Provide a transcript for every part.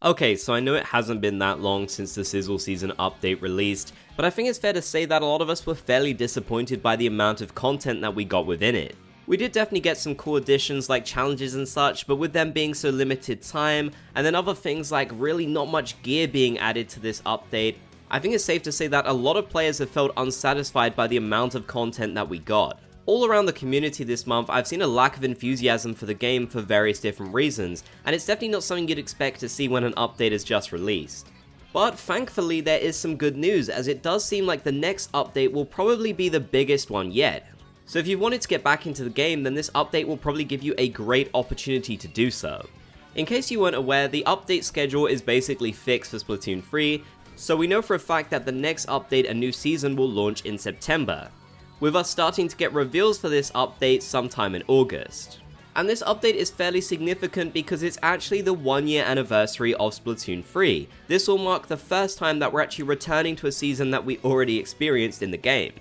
Okay, so I know it hasn't been that long since the Sizzle Season update released, but I think it's fair to say that a lot of us were fairly disappointed by the amount of content that we got within it. We did definitely get some cool additions like challenges and such, but with them being so limited time, and then other things like really not much gear being added to this update, I think it's safe to say that a lot of players have felt unsatisfied by the amount of content that we got. All around the community this month, I've seen a lack of enthusiasm for the game for various different reasons, and it's definitely not something you'd expect to see when an update is just released. But thankfully there is some good news, as it does seem like the next update will probably be the biggest one yet. So if you wanted to get back into the game, then this update will probably give you a great opportunity to do so. In case you weren't aware, the update schedule is basically fixed for Splatoon 3, so we know for a fact that the next update, a new season, will launch in September, with us starting to get reveals for this update sometime in August. And this update is fairly significant because it's actually the 1-year anniversary of Splatoon 3. This will mark the first time that we're actually returning to a season that we already experienced in the game.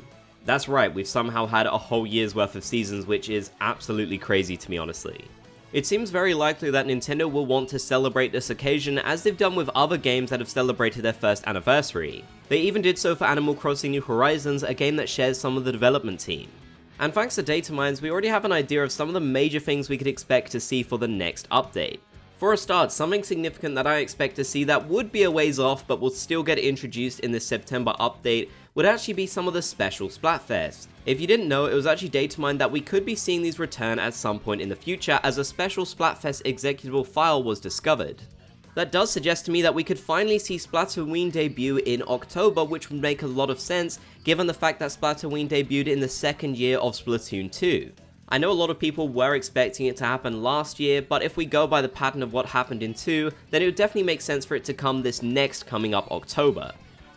That's right, we've somehow had a whole year's worth of seasons, which is absolutely crazy to me, honestly. It seems very likely that Nintendo will want to celebrate this occasion as they've done with other games that have celebrated their first anniversary. They even did so for Animal Crossing New Horizons, a game that shares some of the development team. And thanks to datamines, we already have an idea of some of the major things we could expect to see for the next update. For a start, something significant that I expect to see that would be a ways off but will still get introduced in this September update would actually be some of the special Splatfest. If you didn't know, it was actually datamined that we could be seeing these return at some point in the future as a special Splatfest executable file was discovered. That does suggest to me that we could finally see Splatoon debut in October, which would make a lot of sense given the fact that Splatoon debuted in the second year of Splatoon 2. I know a lot of people were expecting it to happen last year, but if we go by the pattern of what happened in 2, then it would definitely make sense for it to come this next coming up October.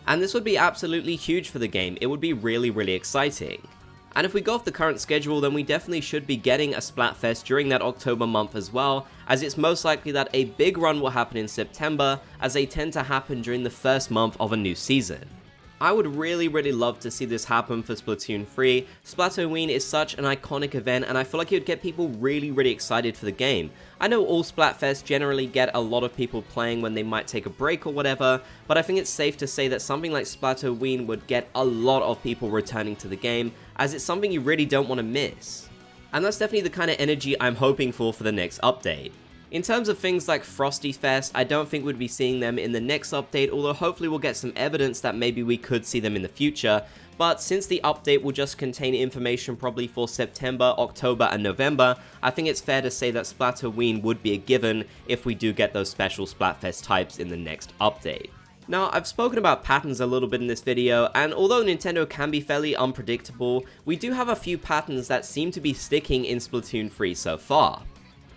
And this would be absolutely huge for the game. It would be really exciting. And if we go off the current schedule, then we definitely should be getting a Splatfest during that October month as well, as it's most likely that a big run will happen in September, as they tend to happen during the first month of a new season. I would really love to see this happen for Splatoon 3. Splatoween is such an iconic event, and I feel like it would get people really excited for the game. I know all Splatfests generally get a lot of people playing when they might take a break or whatever, but I think it's safe to say that something like Splatoween would get a lot of people returning to the game, as it's something you really don't want to miss. And that's definitely the kind of energy I'm hoping for the next update. In terms of things like Frosty Fest, I don't think we'd be seeing them in the next update, although hopefully we'll get some evidence that maybe we could see them in the future. But since the update will just contain information probably for September, October and November, I think it's fair to say that Splatoween would be a given if we do get those special Splatfest types in the next update. Now, I've spoken about patterns a little bit in this video, and although Nintendo can be fairly unpredictable, we do have a few patterns that seem to be sticking in Splatoon 3 so far.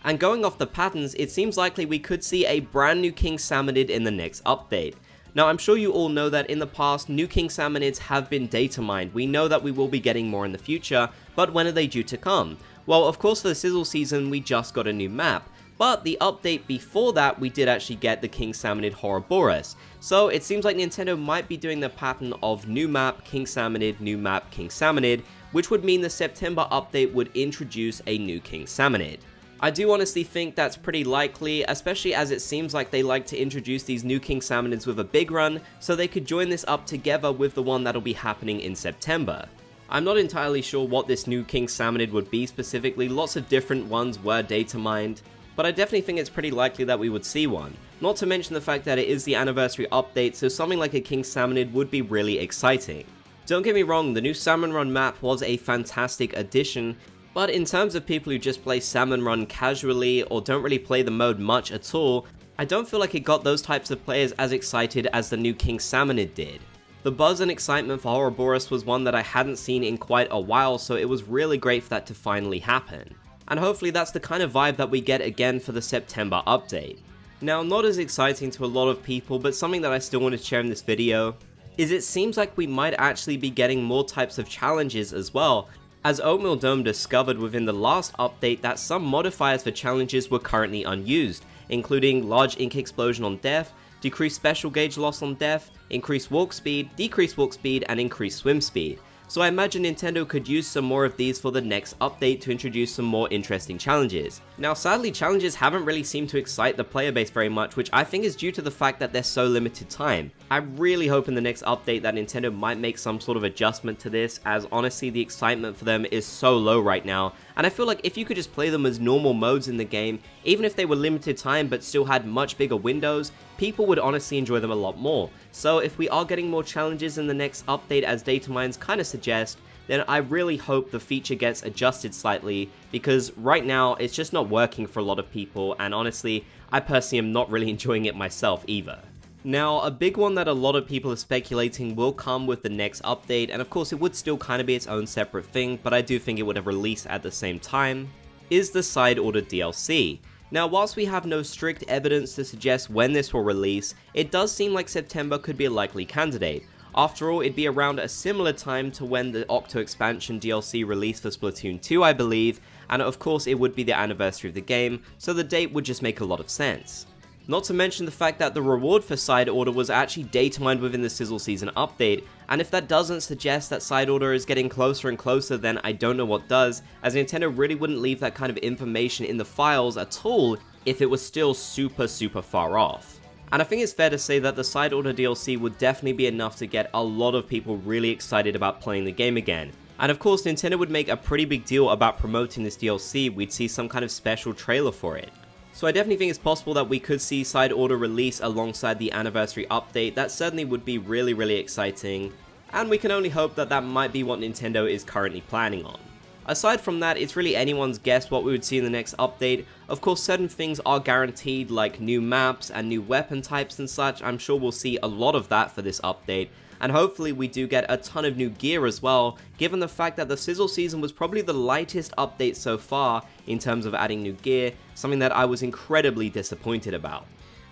And going off the patterns, it seems likely we could see a brand new King Salmonid in the next update. Now, I'm sure you all know that in the past, new King Salmonids have been data mined. We know that we will be getting more in the future, but when are they due to come? Well, of course for the Sizzle season, we just got a new map. But the update before that, we did actually get the King Salmonid Ouroboros. So it seems like Nintendo might be doing the pattern of new map, King Salmonid, new map, King Salmonid, which would mean the September update would introduce a new King Salmonid. I do honestly think that's pretty likely, especially as it seems like they like to introduce these new King Salmonids with a big run, so they could join this up together with the one that'll be happening in September. I'm not entirely sure what this new King Salmonid would be specifically, lots of different ones were data mined, but I definitely think it's pretty likely that we would see one. Not to mention the fact that it is the anniversary update, so something like a King Salmonid would be really exciting. Don't get me wrong, the new Salmon Run map was a fantastic addition, but in terms of people who just play Salmon Run casually or don't really play the mode much at all, I don't feel like it got those types of players as excited as the new King Salmonid did. The buzz and excitement for Ouroboros was one that I hadn't seen in quite a while, so it was really great for that to finally happen. And hopefully that's the kind of vibe that we get again for the September update. Now, not as exciting to a lot of people, but something that I still want to share in this video, is it seems like we might actually be getting more types of challenges as well, as Oatmeal Dome discovered within the last update that some modifiers for challenges were currently unused, including large ink explosion on death, decreased special gauge loss on death, increased walk speed, decreased walk speed, and increased swim speed. so I imagine Nintendo could use some more of these for the next update to introduce some more interesting challenges. Now sadly, challenges haven't really seemed to excite the player base very much, which I think is due to the fact that they're so limited time. I really hope in the next update that Nintendo might make some sort of adjustment to this, as honestly the excitement for them is so low right now, and I feel like if you could just play them as normal modes in the game, even if they were limited time but still had much bigger windows, people would honestly enjoy them a lot more. So if we are getting more challenges in the next update as datamines kind of suggest, then I really hope the feature gets adjusted slightly, because right now it's just not working for a lot of people, and honestly, I personally am not really enjoying it myself either. Now, a big one that a lot of people are speculating will come with the next update, and of course it would still kind of be its own separate thing, but I do think it would have released at the same time, is the Side Order DLC. Now, whilst we have no strict evidence to suggest when this will release, it does seem like September could be a likely candidate. After all, it'd be around a similar time to when the Octo Expansion DLC released for Splatoon 2, I believe, and of course it would be the anniversary of the game, so the date would just make a lot of sense. Not to mention the fact that the reward for Side Order was actually data mined within the Sizzle Season update, and if that doesn't suggest that Side Order is getting closer and closer, then I don't know what does, as Nintendo really wouldn't leave that kind of information in the files at all if it was still super far off. And I think it's fair to say that the Side Order DLC would definitely be enough to get a lot of people really excited about playing the game again. And of course, Nintendo would make a pretty big deal about promoting this DLC, we'd see some kind of special trailer for it. So I definitely think it's possible that we could see Side Order release alongside the anniversary update. That certainly would be really exciting, and we can only hope that that might be what Nintendo is currently planning on. Aside from that, it's really anyone's guess what we would see in the next update. Of course, certain things are guaranteed, like new maps and new weapon types and such. I'm sure we'll see a lot of that for this update, and hopefully we do get a ton of new gear as well, given the fact that the Sizzle Season was probably the lightest update so far in terms of adding new gear, something that I was incredibly disappointed about.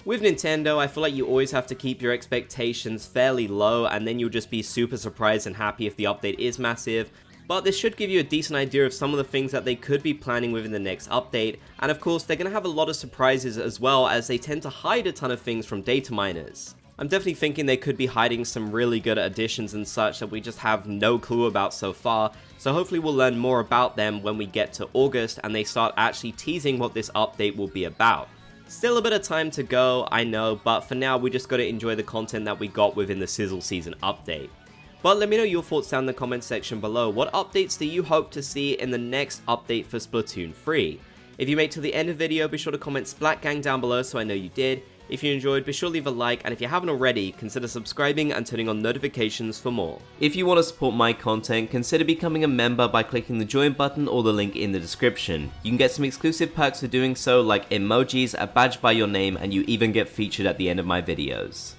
With Nintendo, I feel like you always have to keep your expectations fairly low, and then you'll just be super surprised and happy if the update is massive. But this should give you a decent idea of some of the things that they could be planning within the next update, and of course they're going to have a lot of surprises as well, as they tend to hide a ton of things from data miners. I'm definitely thinking they could be hiding some really good additions and such that we just have no clue about so far, so hopefully we'll learn more about them when we get to August and they start actually teasing what this update will be about. Still a bit of time to go, I know, but for now we just gotta enjoy the content that we got within the Sizzle Season update. But let me know your thoughts down in the comment section below. What updates do you hope to see in the next update for Splatoon 3? If you made it to the end of the video, be sure to comment Splat Gang down below so I know you did. If you enjoyed, be sure to leave a like, and if you haven't already, consider subscribing and turning on notifications for more. If you want to support my content, consider becoming a member by clicking the join button or the link in the description. You can get some exclusive perks for doing so, like emojis, a badge by your name, and you even get featured at the end of my videos.